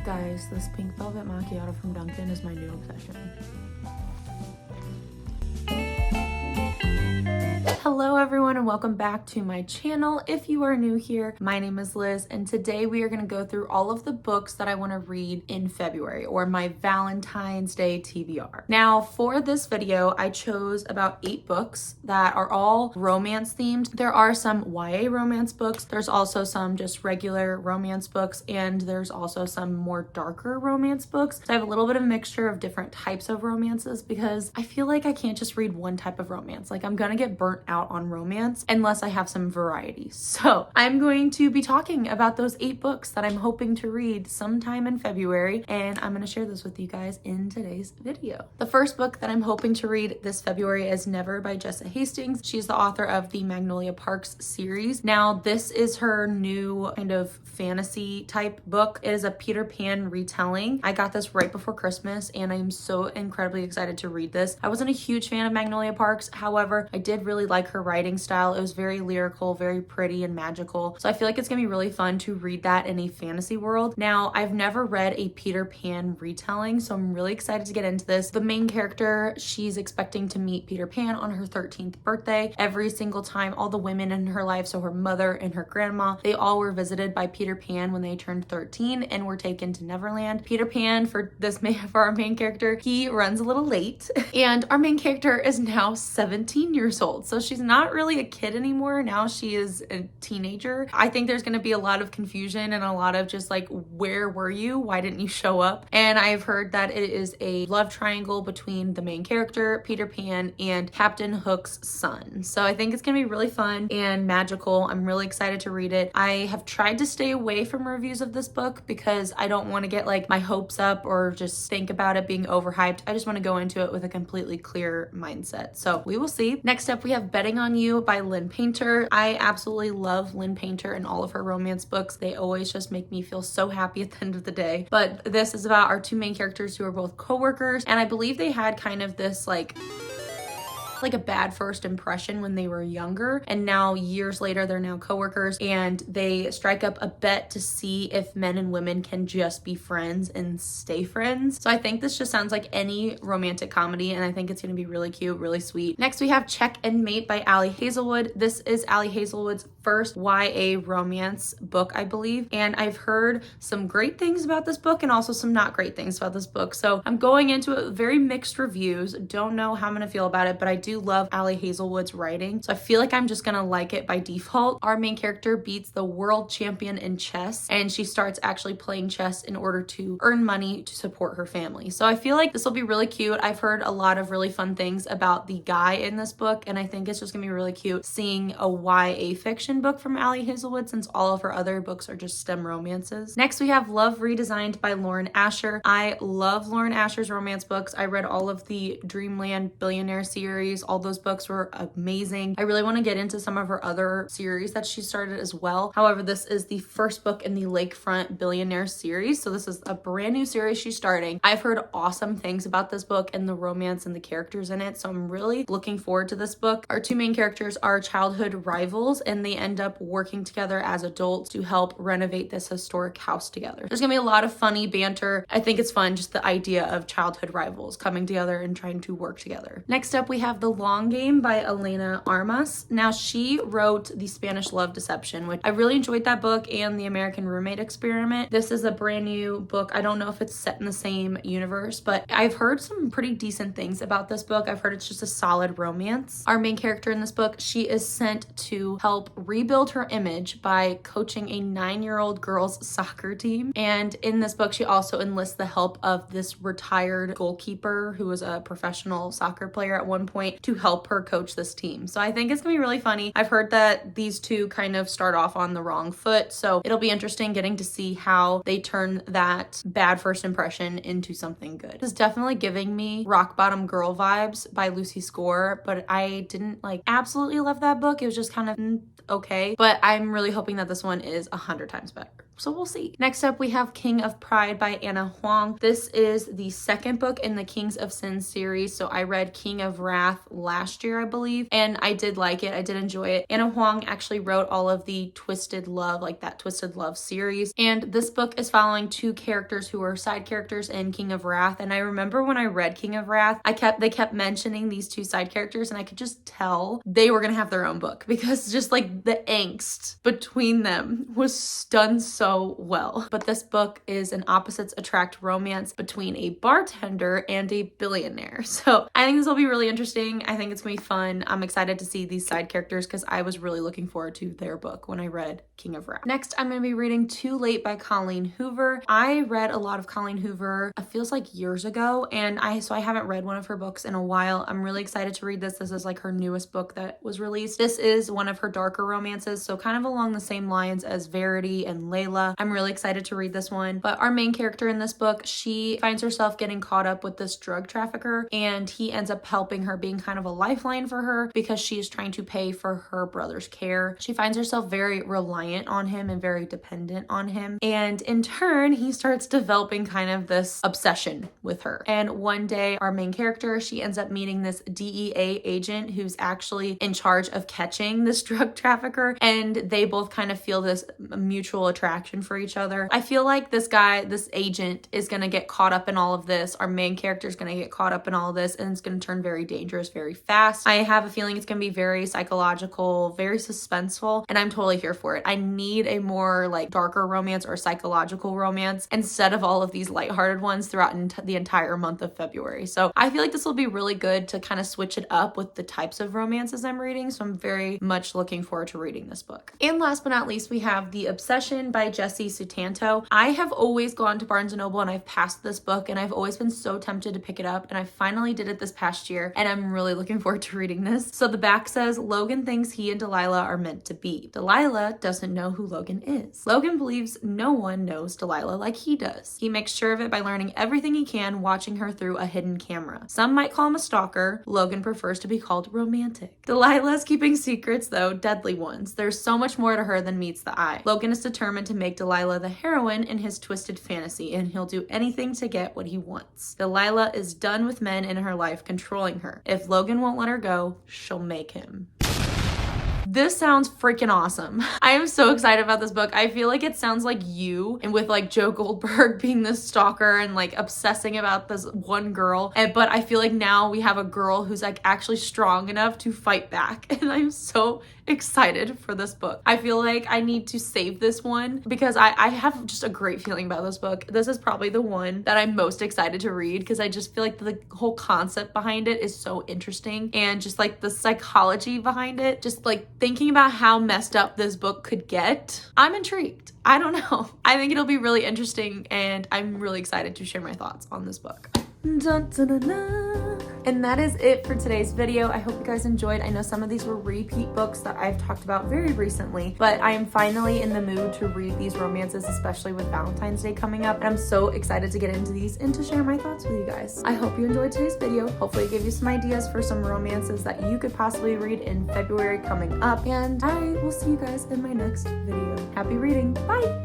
Guys, this pink velvet macchiato from Dunkin' is my new obsession. Hello everyone and welcome back to my channel. If you are new here, my name is Liz and today we are going to go through all of the books that I want to read in February, or my Valentine's Day TBR. Now for this video, I chose about 8 books that are all romance themed. There are some YA romance books, there's also some just regular romance books, and there's also some more darker romance books. So I have a little bit of a mixture of different types of romances because I feel like I can't just read one type of romance. Like I'm gonna get burnt out on romance unless I have some variety. So I'm going to be talking about those 8 books that I'm hoping to read sometime in February, and I'm going to share this with you guys in today's video. The first book that I'm hoping to read this February is Never by Jessa Hastings. She's the author of the Magnolia Parks series. Now this is her new kind of fantasy type book. It is a Peter Pan retelling. I got this right before Christmas and I'm so incredibly excited to read this. I wasn't a huge fan of Magnolia Parks, however I did really like her writing style. It was very lyrical, very pretty and magical. So I feel like it's gonna be really fun to read that in a fantasy world. Now, I've never read a Peter Pan retelling, so I'm really excited to get into this. The main character, she's expecting to meet Peter Pan on her 13th birthday. Every single time, all the women in her life, so her mother and her grandma, they all were visited by Peter Pan when they turned 13 and were taken to Neverland. Peter Pan, for our main character, he runs a little late and our main character is now 17 years old. So she's not really a kid anymore. Now she is a teenager. I think there's going to be a lot of confusion and a lot of just like, where were you? Why didn't you show up? And I've heard that it is a love triangle between the main character, Peter Pan, and Captain Hook's son. So I think it's going to be really fun and magical. I'm really excited to read it. I have tried to stay away from reviews of this book because I don't want to get like my hopes up or just think about it being overhyped. I just want to go into it with a completely clear mindset. So we will see. Next up, we have Betting on You by Lynn Painter. I absolutely love Lynn Painter and all of her romance books. They always just make me feel so happy at the end of the day. But this is about our 2 main characters who are both co-workers, and I believe they had kind of this like a bad first impression when they were younger, and now years later they're now co-workers and they strike up a bet to see if men and women can just be friends and stay friends. So I think this just sounds like any romantic comedy and I think it's going to be really cute, really sweet. Next we have Check and Mate by Ali Hazelwood. This is Ali Hazelwood's first YA romance book, I believe, and I've heard some great things about this book and also some not great things about this book. So I'm going into it with very mixed reviews. Don't know how I'm gonna feel about it, but I do love Ali Hazelwood's writing, so I feel like I'm just gonna like it by default. Our main character beats the world champion in chess and she starts actually playing chess in order to earn money to support her family. So I feel like this will be really cute. I've heard a lot of really fun things about the guy in this book and I think it's just gonna be really cute seeing a YA fiction book from Ali Hazelwood since all of her other books are just STEM romances. Next we have Love Redesigned by Lauren Asher. I love Lauren Asher's romance books. I read all of the Dreamland Billionaire series. All those books were amazing. I really want to get into some of her other series that she started as well. However, this is the first book in the Lakefront Billionaire series, so this is a brand new series she's starting. I've heard awesome things about this book and the romance and the characters in it, so I'm really looking forward to this book. Our 2 main characters are childhood rivals and they end up working together as adults to help renovate this historic house together. There's gonna be a lot of funny banter. I think it's fun, just the idea of childhood rivals coming together and trying to work together. Next up, we have The Long Game by Elena Armas. Now, she wrote The Spanish Love Deception, which I really enjoyed that book, and The American Roommate Experiment. This is a brand new book. I don't know if it's set in the same universe, but I've heard some pretty decent things about this book. I've heard it's just a solid romance. Our main character in this book, she is sent to help rebuild her image by coaching a 9-year-old girls soccer team. And in this book, she also enlists the help of this retired goalkeeper who was a professional soccer player at one point to help her coach this team. So I think it's gonna be really funny. I've heard that these 2 kind of start off on the wrong foot, so it'll be interesting getting to see how they turn that bad first impression into something good. It's definitely giving me Rock Bottom Girl vibes by Lucy Score, but I didn't like absolutely love that book. It was just kind of okay, but I'm really hoping that this one is 100 times better. So we'll see. Next up, we have King of Pride by Anna Huang. This is the second book in the Kings of Sin series. So I read King of Wrath last year, I believe, and I did like it. I did enjoy it. Anna Huang actually wrote all of the Twisted Love, like that Twisted Love series. And this book is following two characters who are side characters in King of Wrath. And I remember when I read King of Wrath, they kept mentioning these two side characters, and I could just tell they were gonna have their own book because just like the angst between them was done so well. But this book is an opposites attract romance between a bartender and a billionaire. So I think this will be really interesting. I think it's gonna be fun. I'm excited to see these side characters because I was really looking forward to their book when I read King of Wrath. Next, I'm gonna be reading Too Late by Colleen Hoover. I read a lot of Colleen Hoover, it feels like years ago, and I haven't read one of her books in a while. I'm really excited to read this. This is like her newest book that was released. This is one of her darker romances, so kind of along the same lines as Verity and Layla. I'm really excited to read this one. But our main character in this book, she finds herself getting caught up with this drug trafficker, and he ends up helping her, being kind of a lifeline for her because she is trying to pay for her brother's care. She finds herself very reliant on him and very dependent on him. And in turn, he starts developing kind of this obsession with her. And one day, our main character, she ends up meeting this DEA agent who's actually in charge of catching this drug trafficker. And they both kind of feel this mutual attraction for each other. I feel like this agent is going to get caught up in all of this. Our main character is going to get caught up in all of this, and it's going to turn very dangerous very fast. I have a feeling it's going to be very psychological, very suspenseful, and I'm totally here for it. I need a more like darker romance or psychological romance instead of all of these lighthearted ones throughout the entire month of February. So I feel like this will be really good to kind of switch it up with the types of romances I'm reading. So I'm very much looking forward to reading this book. And last but not least, we have The Obsession by Jessie Sutanto. I have always gone to Barnes & Noble and I've passed this book, and I've always been so tempted to pick it up, and I finally did it this past year, and I'm really looking forward to reading this. So the back says, Logan thinks he and Delilah are meant to be. Delilah doesn't know who Logan is. Logan believes no one knows Delilah like he does. He makes sure of it by learning everything he can, watching her through a hidden camera. Some might call him a stalker. Logan prefers to be called romantic. Delilah's keeping secrets, though deadly ones. There's so much more to her than meets the eye. Logan is determined to make Delilah the heroine in his twisted fantasy, and he'll do anything to get what he wants. Delilah is done with men in her life controlling her. If Logan won't let her go, she'll make him. This sounds freaking awesome. I am so excited about this book. I feel like it sounds like You, and with like Joe Goldberg being this stalker and like obsessing about this one girl. But I feel like now we have a girl who's like actually strong enough to fight back. And I'm so excited for this book. I feel like I need to save this one because I have just a great feeling about this book. This is probably the one that I'm most excited to read because I just feel like the whole concept behind it is so interesting, and just like the psychology behind it, just like thinking about how messed up this book could get. I'm intrigued. I don't know. I think it'll be really interesting, and I'm really excited to share my thoughts on this book. Dun, dun, dun, dun. And that is it for today's video. I hope you guys enjoyed. I know some of these were repeat books that I've talked about very recently, but I am finally in the mood to read these romances, especially with Valentine's Day coming up. And I'm so excited to get into these and to share my thoughts with you guys. I hope you enjoyed today's video. Hopefully it gave you some ideas for some romances that you could possibly read in February coming up. And I will see you guys in my next video. Happy reading. Bye.